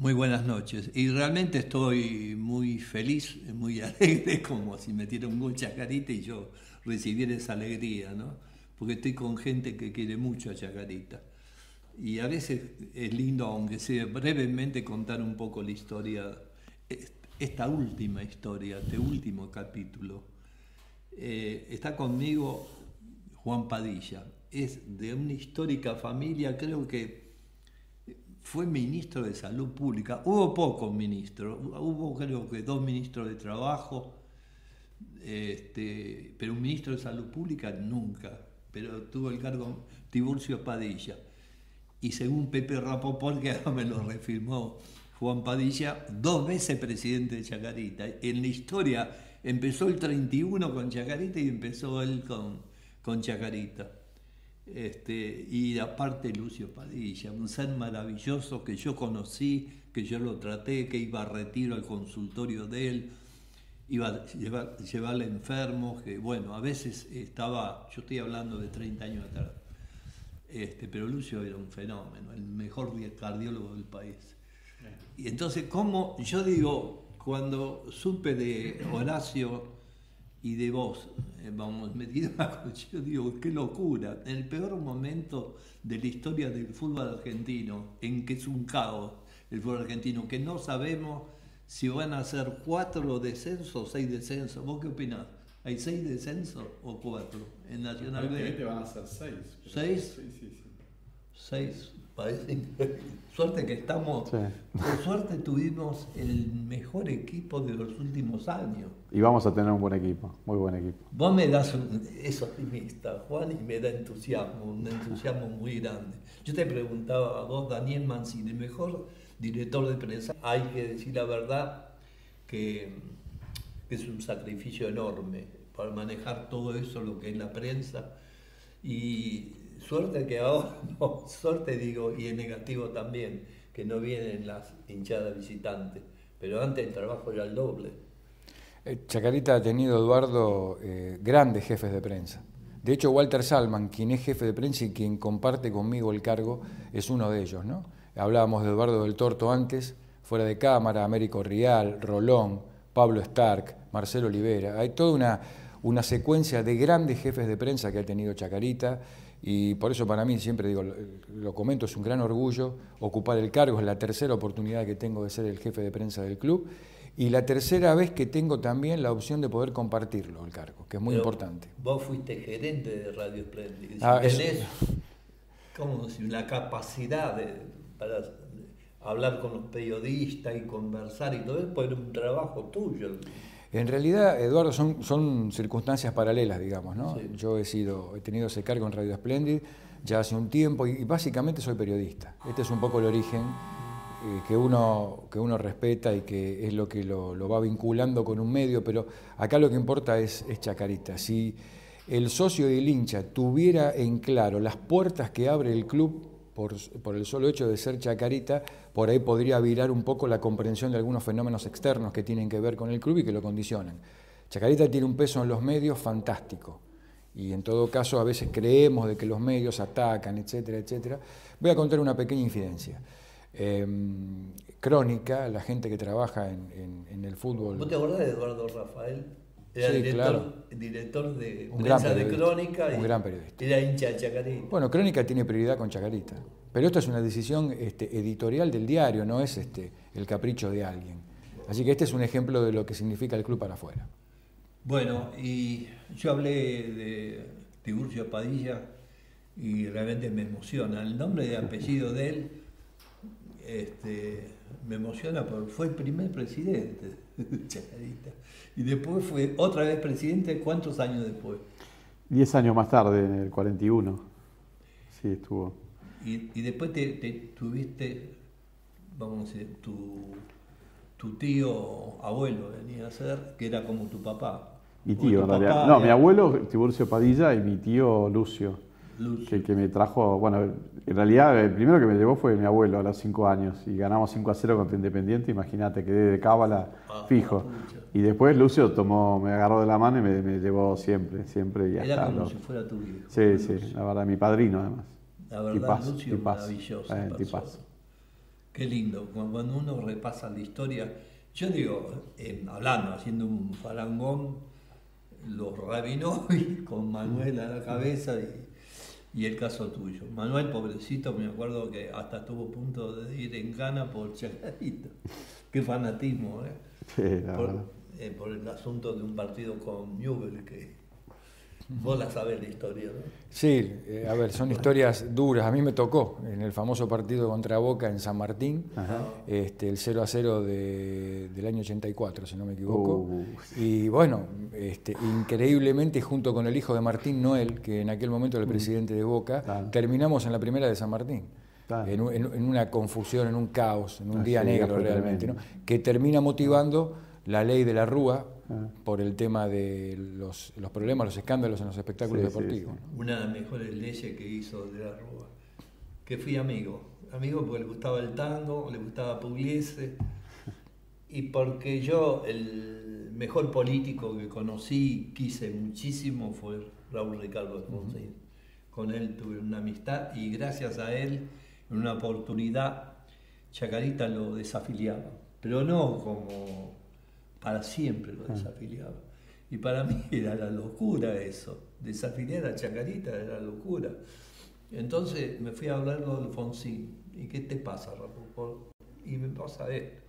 Muy buenas noches. Y realmente estoy muy feliz, muy alegre, como si metiera un gol Chacarita y yo recibiera esa alegría, ¿no? Porque estoy con gente que quiere mucho a Chacarita. Y a veces es lindo, aunque sea brevemente, contar un poco la historia, esta última historia, este último capítulo. Está conmigo Juan Padilla. Es de una histórica familia, creo que fue ministro de Salud Pública. Hubo pocos ministros, hubo creo que dos ministros de Trabajo, pero un ministro de Salud Pública nunca. Pero tuvo el cargo Tiburcio Padilla. Y según Pepe Rapoport, que ahora me lo refirmó Juan Padilla, dos veces presidente de Chacarita. En la historia empezó el 31 con Chacarita y empezó él con Chacarita. Y aparte Lucio Padilla, un ser maravilloso que yo conocí, que yo lo traté, que iba a retiro al consultorio de él, iba a llevarle enfermos, que bueno, a veces estaba, yo estoy hablando de 30 años atrás, pero Lucio era un fenómeno, el mejor cardiólogo del país. Y entonces, como yo digo, cuando supe de Horacio y de vos, vamos, metido yo digo, qué locura, en el peor momento de la historia del fútbol argentino, en que es un caos el fútbol argentino, que no sabemos si van a ser 4 descensos o 6 descensos. ¿Vos qué opinás? ¿Hay 6 descensos o 4 en Nacional B? Van a ser 6. ¿6? Sí, sí, sí. 6, parece increíble. Suerte que estamos, sí. Por suerte tuvimos el mejor equipo de los últimos años. Y vamos a tener un buen equipo, muy buen equipo. Vos me das, es optimista, Juan, y me da entusiasmo, un entusiasmo muy grande. Yo te preguntaba a vos, Daniel Mancini, el mejor director de prensa. Hay que decir la verdad que es un sacrificio enorme para manejar todo eso, lo que es la prensa. Y suerte que ahora, no, suerte digo, y en negativo también, que no vienen las hinchadas visitantes. Pero antes el trabajo era el doble. Chacarita ha tenido, Eduardo, grandes jefes de prensa. De hecho, Walter Salman, quien es jefe de prensa y quien comparte conmigo el cargo, es uno de ellos, ¿no? Hablábamos de Eduardo del Torto antes, fuera de cámara, Américo Rial, Rolón, Pablo Stark, Marcelo Olivera. Hay toda una secuencia de grandes jefes de prensa que ha tenido Chacarita, y por eso para mí, siempre digo, lo comento, es un gran orgullo ocupar el cargo. Es la tercera oportunidad que tengo de ser el jefe de prensa del club, y la tercera vez que tengo también la opción de poder compartirlo, el cargo, que es muy importante. Vos fuiste gerente de Radio Splendid. Tenés como si la capacidad para hablar con los periodistas y conversar y todo eso, pues era un trabajo tuyo. En realidad, Eduardo, son circunstancias paralelas, digamos, ¿no? Sí. Yo he tenido ese cargo en Radio Splendid ya hace un tiempo y básicamente soy periodista. Este es un poco el origen que uno respeta y que es lo que lo va vinculando con un medio, pero acá lo que importa es Chacarita. Si el socio y el hincha tuviera en claro las puertas que abre el club por el solo hecho de ser Chacarita, por ahí podría virar un poco la comprensión de algunos fenómenos externos que tienen que ver con el club y que lo condicionan. Chacarita tiene un peso en los medios fantástico, y en todo caso a veces creemos de que los medios atacan, etcétera, etcétera. Voy a contar una pequeña infidencia. Crónica, la gente que trabaja en el fútbol. ¿Vos te acordás de Eduardo Rafael? Era sí, director de prensa de Crónica. Un gran periodista. Era hincha de Chacarita. Bueno, Crónica tiene prioridad con Chacarita, pero esto es una decisión editorial del diario, no es el capricho de alguien. Así que este es un ejemplo de lo que significa el club para afuera. Bueno, y yo hablé de Tiburcio Padilla y realmente me emociona. El nombre y apellido de él me emociona porque fue el primer presidente de Chacarita. Y después fue otra vez presidente, ¿cuántos años después? 10 años más tarde, en el 41. Sí, estuvo. Y después te tuviste, vamos a decir, tu tío abuelo venía a ser, que era como tu papá. Mi tío, en realidad. No, mi abuelo, Tiburcio Padilla, y mi tío Lucio. Que me trajo, bueno, en realidad el primero que me llevó fue mi abuelo a los 5 años y ganamos 5-0 contra Independiente, imagínate, quedé de cábala fijo. Y después Lucio me agarró de la mano y me llevó siempre y hasta. Era como si fuera tu hijo. Sí, la verdad, mi padriano además. La verdad, Lucio, maravilloso. Qué lindo, cuando uno repasa la historia, yo digo, hablando, haciendo un farangón, los Rabinovi con Manuel a la cabeza y el caso tuyo. Manuel, pobrecito, me acuerdo que hasta tuvo punto de ir en cana por Chacarita. Qué fanatismo, ¿eh? Sí, por el asunto de un partido con Newell, que vos la sabés la historia, ¿no? Sí, a ver, son historias duras. A mí me tocó en el famoso partido contra Boca en San Martín, el 0-0 del año 84, si no me equivoco. Y bueno, increíblemente, junto con el hijo de Martín Noel, que en aquel momento era el presidente de Boca, terminamos en la primera de San Martín. En una confusión, en un caos, en un día negro realmente, ¿no? Que termina motivando la ley de la Rúa por el tema de los problemas, los escándalos en los espectáculos deportivos. ¿No? Una de las mejores leyes que hizo de la Rúa, que fui amigo porque le gustaba el tango, le gustaba Pugliese, y porque yo, el mejor político que conocí, quise muchísimo, fue Raúl Ricardo Alfonsín. Con él tuve una amistad y gracias a él, en una oportunidad, Chacarita lo desafiliaba, pero no como para siempre lo desafiliaba. Y para mí era la locura eso, desafiliar a Chacarita era la locura. Entonces me fui a hablar con Alfonsín, ¿y qué te pasa, Rapo? Y me pasa esto.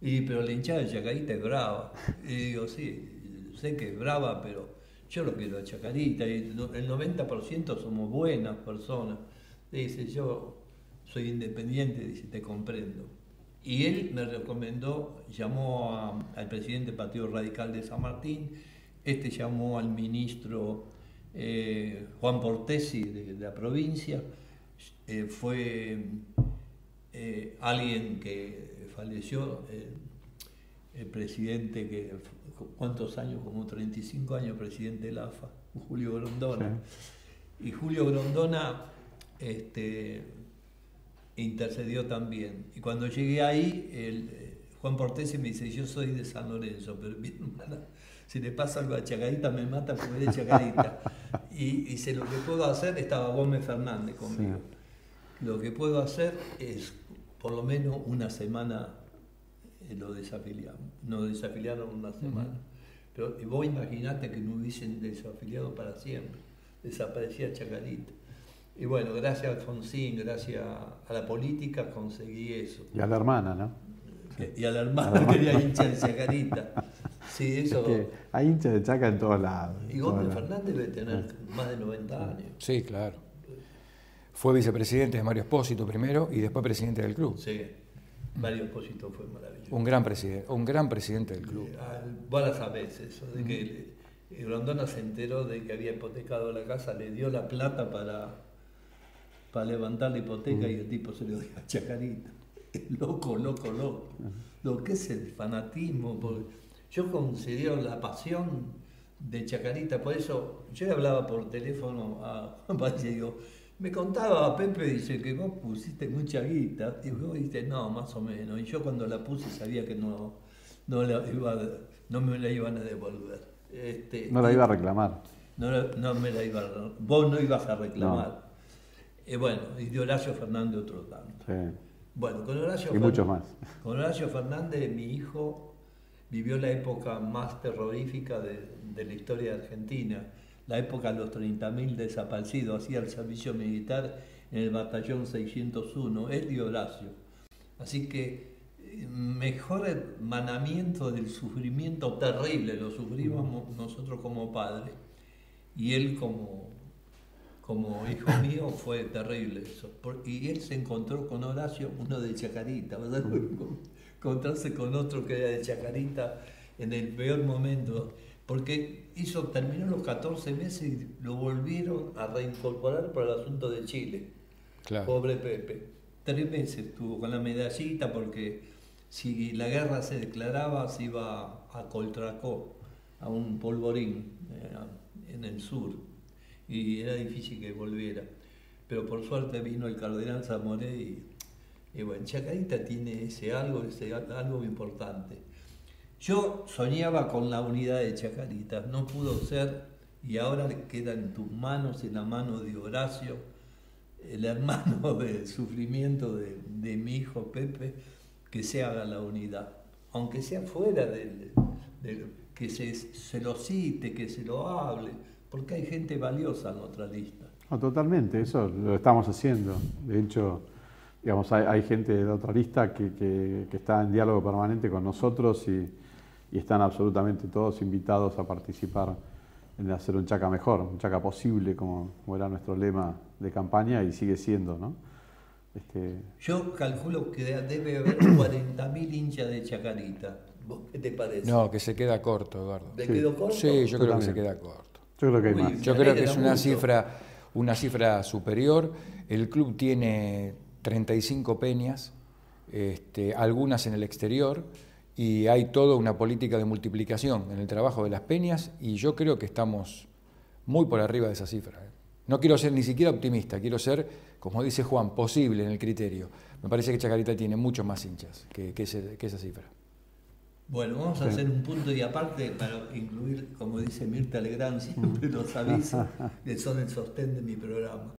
Pero la hinchada de Chacarita es brava. Y digo, sí, sé que es brava, pero yo lo quiero a Chacarita, y el 90% somos buenas personas. Dice, yo soy independiente, dice, te comprendo. Y él me recomendó, llamó al presidente del Partido Radical de San Martín, llamó al ministro Juan Portesi de la provincia, fue alguien que falleció, el presidente que, ¿cuántos años? Como 35 años presidente del AFA, Julio Grondona. Sí. Y Julio Grondona intercedió también. Y cuando llegué ahí, Juan Portesi me dice, yo soy de San Lorenzo, pero mi hermana, si le pasa algo a Chacarita me mata porque es de Chacarita. Y dice, lo que puedo hacer, estaba Gómez Fernández conmigo, lo que puedo hacer es, por lo menos una semana lo desafiliamos. Nos desafiliaron una semana. Pero vos imaginate que no hubiesen desafiliado para siempre, desaparecía Chacarita. Y bueno, gracias a Alfonsín, gracias a la política conseguí eso. Y a la hermana, ¿no? Y a la hermana que era hincha de Chacarita. Sí, eso. Es que hay hinchas de Chaca en todos lados. Y Gómez Fernández debe tener más de 90 años. Sí, claro. Fue vicepresidente de Mario Espósito primero y después presidente del club. Sí, Mario Espósito fue maravilloso. Un gran presidente del club. Vos la sabés eso, de que Grondona se enteró de que había hipotecado la casa, le dio la plata para levantar la hipoteca y el tipo se lo dio a Chacarita. Loco. Lo que es el fanatismo. Yo considero la pasión de Chacarita, por eso yo hablaba por teléfono a Juan Pache y digo, me contaba a Pepe, dice que vos pusiste mucha guita, y vos dijiste, no, más o menos, y yo cuando la puse sabía que no me la iban a devolver. No la iba a reclamar. No me la iba a, vos no ibas a reclamar. Bueno, y de Horacio Fernández otro tanto. Sí. Bueno, con Horacio y muchos más. Con Horacio Fernández, mi hijo vivió la época más terrorífica de la historia de Argentina, la época de los 30.000 desaparecidos, hacía el servicio militar en el batallón 601, él y Horacio. Así que mejor hermanamiento del sufrimiento terrible, lo sufrimos nosotros como padres, y él como hijo mío fue terrible eso. Y él se encontró con Horacio, uno de Chacarita, ¿verdad? Encontrarse con otro que era de Chacarita en el peor momento, porque terminó los 14 meses y lo volvieron a reincorporar por el asunto de Chile. Claro. Pobre Pepe. 3 meses estuvo con la medallita porque si la guerra se declaraba se iba a Coltracó, a un polvorín en el sur, y era difícil que volviera. Pero por suerte vino el cardenal Zamoré y bueno, Chacarita tiene algo importante. Yo soñaba con la unidad de Chacarita, no pudo ser, y ahora queda en tus manos, en la mano de Horacio, el hermano de sufrimiento de mi hijo Pepe, que se haga la unidad, aunque sea fuera que se lo cite, que se lo hable, porque hay gente valiosa en otra lista. No, totalmente, eso lo estamos haciendo. De hecho, digamos, hay gente de otra lista que está en diálogo permanente con nosotros y están absolutamente todos invitados a participar en hacer un Chaca mejor, un Chaca posible, como era nuestro lema de campaña y sigue siendo, ¿no? Yo calculo que debe haber 40.000 hinchas de Chacarita. ¿Vos qué te parece? No, que se queda corto, Eduardo. ¿Te quedó corto? Sí, yo creo que se queda corto. Yo creo que hay más. Yo creo que es una cifra superior. El club tiene 35 peñas, algunas en el exterior, y hay toda una política de multiplicación en el trabajo de las peñas, y yo creo que estamos muy por arriba de esa cifra. No quiero ser ni siquiera optimista, quiero ser, como dice Juan, posible en el criterio. Me parece que Chacarita tiene muchos más hinchas que esa cifra. Bueno, vamos a hacer un punto y aparte para incluir, como dice Mirta Legrand, siempre los avisos que son el sostén de mi programa.